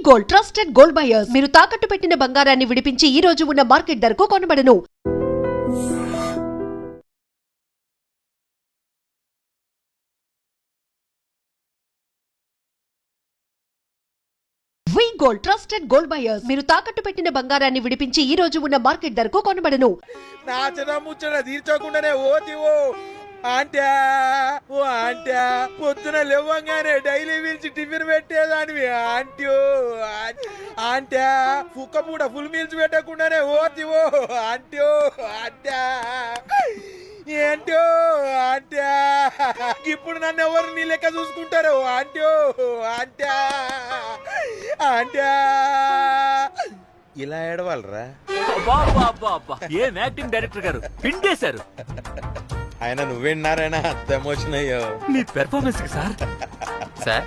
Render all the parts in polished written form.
Gold trusted gold buyers మీరు తాకట్టు పెట్టిన బంగారాన్ని విడిపించి ఈ రోజు ఉన్న మార్కెట్ ధరకు కొనబడను. వి గోల్డ్ ట్రస్టెడ్ గోల్డ్ బయర్స్ మీరు తాకట్టు పెట్టిన బంగారాన్ని విడిపించి ఈ రోజు ఉన్న మార్కెట్ ధరకు కొనబడను. నా ముచ్చట తీర్చకుండానే ఓతివో ఆంటా ఓ ఆంటా పొద్దున లేవంగానే డైలీ పిలిచి టిఫిన్ పెట్టేదానివి ఆంటీ ఆంటా కుక్కపూట ఫుల్ మీల్స్ పెట్టకుండానే ఓతివో ఆంటీ ఆంటా ఏంటో ఆంటా ఇప్పుడు నన్ను ఎవరు నీ లెక్క చూసుకుంటారు ఆంటీ ఆంటా ఆంటా ఇలా ఏడవాలరా? ఏం యాక్టింగ్ డైరెక్టర్ గారు పిండేశారు. ఆయన నువ్వేనారాయణ అంత ఎమోషన్ అయ్యో మీ పెర్ఫార్మెన్స్ కి సార్. సార్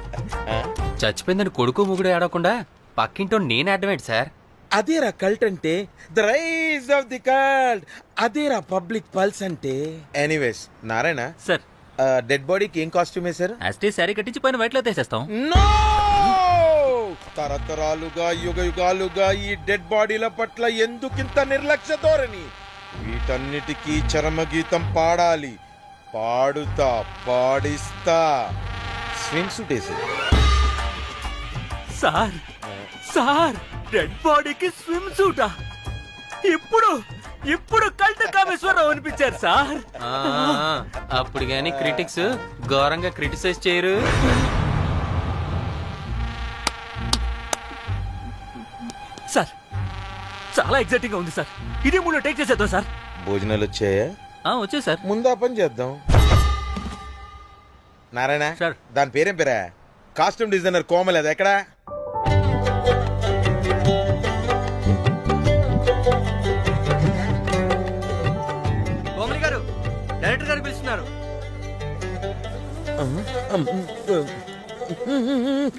చచ్చిపోయిందని కొడుకు ముగుడు ఆడకుండా పక్కింటో నేను అడ్డమేంటి సార్? అదేరా కల్ట్ అంటే, the rise of the cult. అదేరా పబ్లిక్ పల్స్ అంటే. ఎనీవేస్ నారాయణ సార్, డెడ్ బాడీకి ఏం కాస్ట్యూమ్ వేశారు? యాస్టీ శారీ కట్టించి పైన వైట్ లో తీసేస్తాం. నో! తరతరాలుగా యుగ యుగాలుగా ఈ డెడ్ బాడీల పట్ల ఎందుకింత నిర్లక్ష్య ధోరణి? వీటన్నిటికీ చరమగీతం పాడాలి. పాడుతా, పాడిస్తా. స్విమ్ సూట్ వేసి సార్ సార్ డెడ్ బాడీకి స్విమ్ సూటా? ఇప్పుడు కల్ట్ కామేశ్వరరావు అనిపించారు సార్. అప్పుడు గాని క్రిటిక్స్ ఘోరంగా క్రిటిసైజ్ చేయరు. సార్ చాలా ఎక్సైటింగ్ గా ఉంది సార్. ఇది మూడు టేక్ చేసేద్దాం సార్. భోజనాలు వచ్చాయా? వచ్చాయి సార్. ముందు ఆ పని చేద్దాం. నారాయణ సార్, దాని పేరేం పేరా? కాస్ట్యూమ్ డిజైనర్ కోమల్, అది ఎక్కడా? కోమలి గారు, డైరెక్టర్ గారు పిలుస్తున్నారు.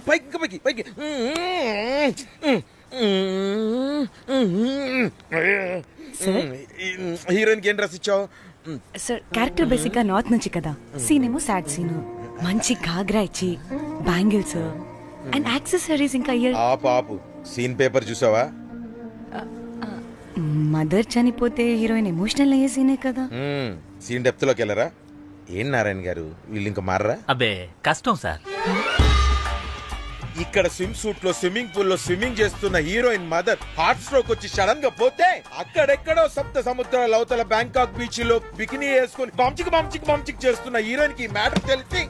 పైకి పైకి పైకి. హీరోయిన్ కి ఏం డ్రెస్ ఇచ్చావు? సార్ క్యారెక్టర్ బేసిక్ గా నార్త్ నుంచి కదా, సీన్ ఏమో సాడ్ సీన్. మంచి ఘాగ్రా ఇచ్చి బ్యాంగిల్స్ అండ్ యాక్సెసరీస్ ఇంకా ఇయర్. ఆపు సీన్ పేపర్ చూసావా? మదర్ చనిపోతే హీరోయిన్ ఎమోషనల్ అయ్యే సీనే కదా. సీన్ డెప్త్ లోకి వెళ్ళరా? ఏం నారాయణ గారు వీళ్ళు ఇంకా మారరా? అబ్బే కష్టం సార్. ఇక్కడ స్విమ్ సూట్ లో స్విమ్మింగ్ పూల్ లో స్విమ్మింగ్ చేస్తున్న హీరోయిన్ మదర్ హార్ట్ స్ట్రోక్ వచ్చి సడన్ గా పోతే, అక్కడెక్కడో సప్త సముద్రాల అవతల బ్యాంకాక్ బీచ్ లో బికినీ వేసుకుని బంచిక్ చేస్తున్న హీరోయిన్ కి మ్యాటర్ తెలిసి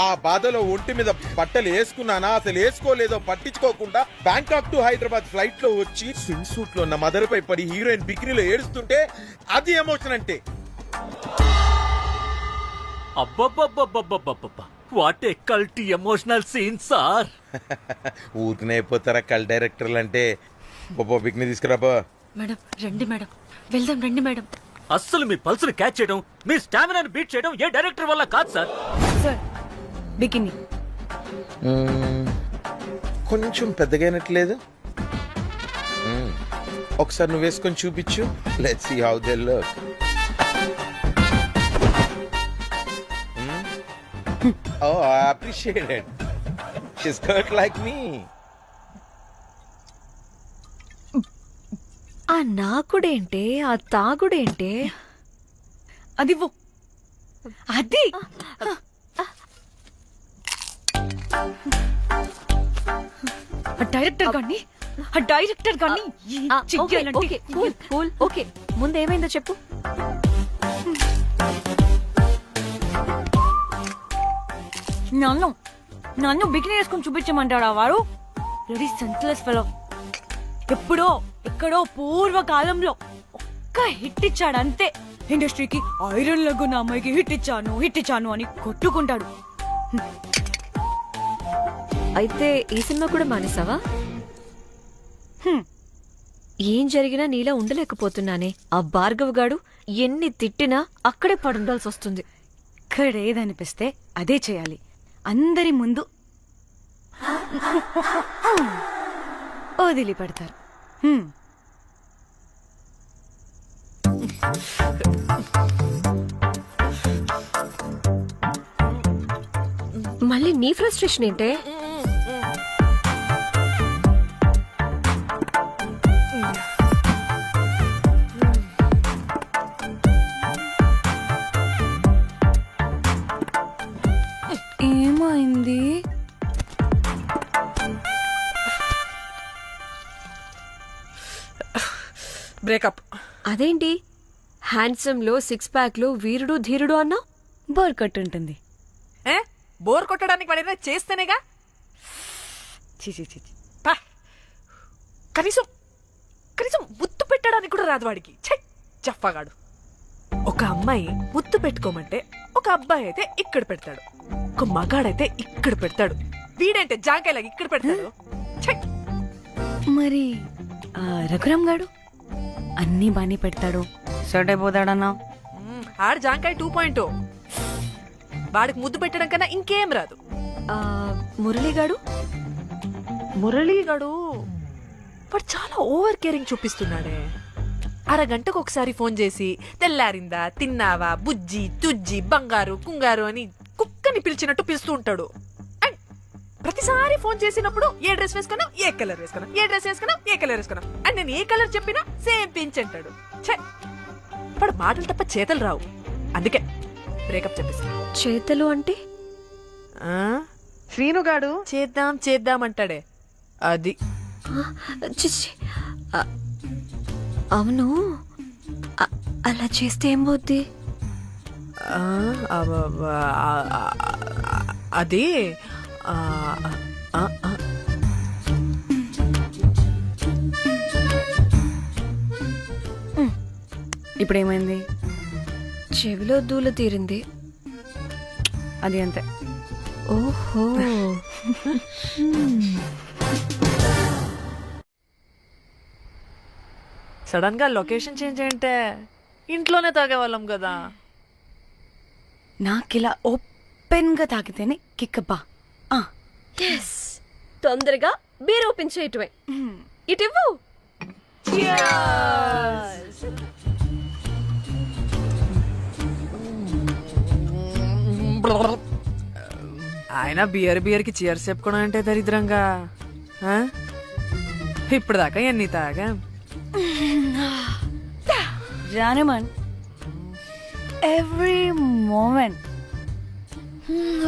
ఆ బాధలో ఒంటి మీద బట్టలు వేసుకున్నానా అసలు వేసుకోలేదో పట్టించుకోకుండా బ్యాంకాక్ టు హైదరాబాద్ ఫ్లైట్ లో వచ్చి స్విమ్ సూట్ లో ఉన్న మదర్ పై పడి హీరోయిన్ బికినీలో ఏడుస్తుంటే అది ఎమోషన్ అంటే. అబ్బబ్బబ్బబ్బబ్బబ్బబ్బా, వాట్ ఏ కల్టీ ఎమోషనల్ సీన్ సార్. ఊరికనే అయిపోతారా కల్ డైరెక్టర్లు అంటే? బికినీ తీసుకురాబో. మేడం రండి మేడం, వెళ్దాం రండి మేడం. అస్సలు మీ పల్స్ని క్యాచ్ చేయడం, మీ స్టామినాని బీట్ చేయడం ఏ డైరెక్టర్ వల్ల కాదు సార్. సార్ బికినీ కొంచెం పెద్దగైనట్లేదు. ఒకసారి నువ్వు వేసుకొని చూపించు. Let's see how they look. Oh, I appreciate it. She's cut like me. ఆ నాకుడేంటే, ఆ తాగుడేంటే? అది అది డైరెక్టర్ గాని ఓకే ముందేమైందో చెప్పు. నన్ను బికినీ వేసుకొని చూపించమంటాడా వాడు? Ready senseless fellow. ఎక్కడో పూర్వకాలంలో ఒక్క హిట్ ఇచ్చాడు అంతే. ఇండస్ట్రీకి ఐరన్ లెగ్ ఉన్న అమ్మాయికి హిట్ ఇచ్చాను అని కొట్టుకుంటాడు. అయితే ఈ సినిమా కూడా మానేసావా? ఏం జరిగినా నీలా ఉండలేకపోతున్నానే. ఆ భార్గవ్ గాడు ఎన్ని తిట్టినా అక్కడే పడుండాల్సి వస్తుంది. ఇక్కడ ఏదనిపిస్తే అదే చేయాలి. అందరి ముందు వదిలిపెడతారు. మళ్ళీ నీ ఫ్రస్ట్రేషన్ ఏంటే? బ్రేకప్. అదేంటి హ్యాండ్సమ్ లో 6 ప్యాక్ లో వీరుడు ధీరుడు అన్నా? బోర్ కొట్టుంటుంది. ఏ బోర్ కొట్టడానికి వాడైనా చేస్తేనేగా. చి చి చి చి. పా. కనీసం కనీసం ముద్దు పెట్టడానికి కూడా రాదు వాడికి. ఛై, జఫ్ఫాగాడు. ఒక అమ్మాయి ముద్దు పెట్టుకోమంటే ఒక అబ్బాయి అయితే ఇక్కడ పెడతాడు, ఒక మగాడైతే ఇక్కడ పెడతాడు. వీడంటే జాంకాయలాగా ఇక్కడ పెడతాడు. ఛై. మరి రఘురామ్ గాడు అన్నీ బాని పెడతాడు, సెట్ అయిపోతాడన్నా. ఆడు జాంకాయ 2.0. వాడికి ముద్దు పెట్టడం కన్నా ఇంకేం రాదు. ఆ, మురళీగాడు మురళీగాడు వాడు చాలా ఓవర్ కేరింగ్ చూపిస్తున్నాడే. అరగంటకు ఒకసారి ఫోన్ చేసి తెల్లారిందా, తిన్నావా, బుజ్జి తుజ్జి, బంగారు కుంగారు అని కుక్కని పిలిచినట్టు పిలుస్తూ ఉంటాడు. అండ్ ప్రతిసారి ఫోన్ చేసినప్పుడు ఏ డ్రెస్ వేసుకున్నా, ఏ కలర్ వేసుకున్నా, ఏ డ్రెస్ వేసుకున్నా, ఏ కలర్ వేసుకున్నా, అండ్ నేను ఏ కలర్ చెప్పినా సేమ్ పించ్ అంటాడు. ఛే, వాడు మాటలు తప్ప చేతలు రావు. అందుకే బ్రేకప్ చెప్పేసి. చేతలు అంటే శ్రీనుగాడు చేద్దాం చేద్దాం అంటాడే అది. చి, చి. ఆ, అవును అలా చేస్తే ఏం పోద్ది? అది ఇప్పుడు ఏమైంది? చెవిలో దూల తీరింది. అది అంతే. ఓహో. సడన్ గా లొకేషన్ చేంజ్ అంటే ఇంట్లోనే తాగేవాళ్ళం కదా. నాకిలా ఓపెన్ గా తాగితేనే కిక్కబ్బా. ఎస్, తొందరగా బీర్ ఓపెన్ చేయటమే. ఇటివ్వు. ఆయన బియర్ కి చీర్స్ చెప్పుకోవడం అంటే దరిద్రంగా. ఇప్పుడు దాకా ఎన్ని తాగా. జానమన్ ఎవ్రీ మూమెంట్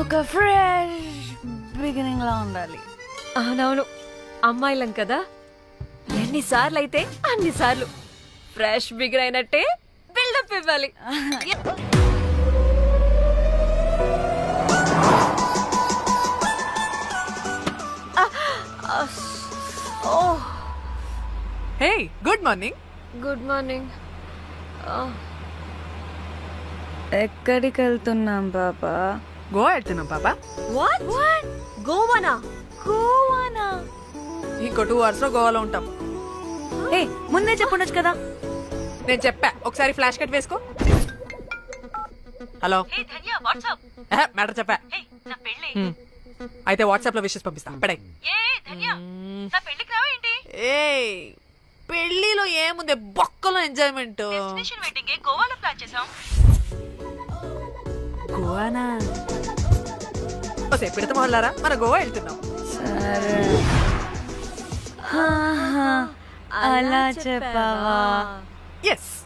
ఒక ఫ్రెష్ బిగినింగ్ లా ఉండాలి. అవునవును, అమ్మాయిలం కదా, ఎన్నిసార్లు అయితే అన్నిసార్లు ఫ్రెష్ బిగిన్ అయినట్టే బిల్డప్ ఇవ్వాలి. హే, గుడ్ మార్నింగ్. Good morning. ఎక్కడికి వెళ్తున్నాం పాపా? గోవా వెళ్తున్నాం పాపా. వాట్ గోవానా? గోవానా? ఇంకో 2 hours లో గోవాలో ఉంటాం. ఏ ముందే చెప్పుండొచ్చు కదా. నేను చెప్పా, ఒకసారి ఫ్లాష్ కట్ వేసుకో. హలో, మ్యాటర్ చెప్పా. అయితే వాట్సాప్ లో విషెస్ పంపిస్తా. పడే. ఏ పెళ్లిలో ఏముంది, బొక్కలో ఎంజాయ్మెంట్. గోవానా? పెడతాం వాళ్ళారా, మన గోవా వెళ్తున్నాం. సరే, అలా చెప్పావా? ఎస్.